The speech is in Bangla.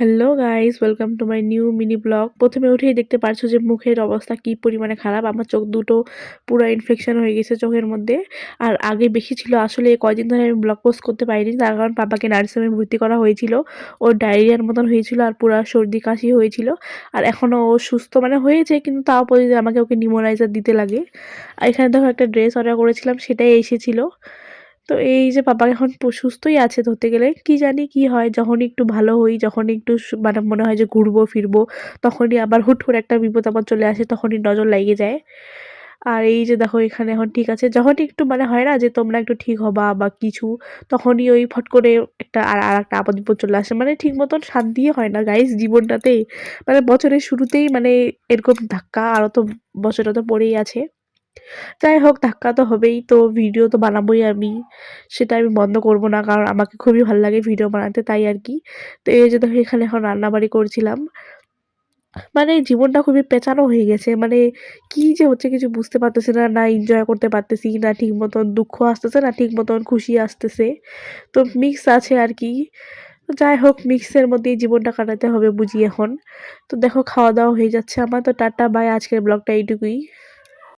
Hello guys, welcome to my new mini blog. প্রথমে উঠেই দেখতে পারছো যে মুখের অবস্থা কি পরিমাণে খারাপ। আমার চোখ দুটো পুরো ইনফেকশন হয়ে গেছে চোখের মধ্যে। আর আগে বেশি ছিল, আসলে কয়দিন ধরে আমি ব্লগ পোস্ট করতে পারিনি, তার কারণ পাপাকে নার্সিংহোমে ভর্তি করা হয়েছিল। ওর ডায়রিয়ার মতন হয়েছিল আর পুরো সর্দি কাশি হয়েছিল। আর এখনও ও সুস্থ মানে হয়েছে, কিন্তু তাও পর্যন্ত আমাকে ওকে নিউমোনাইজার দিতে লাগে। আর এখানে দেখো একটা ড্রেস অর্ডার করেছিলাম, সেটাই এসেছিল। তো এই যে পাপা এখন সুস্থই আছে ধরতে গেলে। কি জানি কি হয়, যখনই একটু ভালো হই, যখনই একটু মানে মনে হয় যে ঘুরবো ফিরবো, তখনই আবার হুট করে একটা বিপদ আপদ চলে আসে, তখনই নজর লাগিয়ে যায়। আর এই যে দেখো এখানে এখন ঠিক আছে, যখনই একটু মানে হয় না যে তোমরা একটু ঠিক হবা বা কিছু, তখনই ওই ফট করে একটা আর একটা আপদ বিপদ চলে আসে। মানে ঠিক মতন শান্তিই হয় না গাইস জীবনটাতে। মানে বছরের শুরুতেই মানে এরকম ধাক্কা, আরো তো বছরটা তো পড়েই আছে। যাই হোক, ধাক্কা তো হবেই, তো ভিডিও তো বানাবোই আমি। সেটা আমি বন্ধ করব না, কারণ আমাকে খুবই ভালো লাগে ভিডিও বানাতে, তাই আর কি। তো এই যে দেখো এখানে এখন রান্নাবাড়ি করছিলাম। মানে জীবনটা খুবই পেঁচানো হয়ে গেছে। মানে কি যে হচ্ছে কিছু বুঝতে পারতেছি না, না এনজয় করতে পারতেছি, না ঠিক মতন দুঃখ আসতেছে, না ঠিক মতন খুশি আসতেছে। তো মিক্স আছে আর কি। তো যাই হোক, মিক্সের মধ্যেই জীবনটা কাটাতে হবে বুঝি এখন। তো দেখো খাওয়া দাওয়া হয়ে যাচ্ছে আমার। তো টাটা বাই, আজকের ব্লগটা এইটুকুই।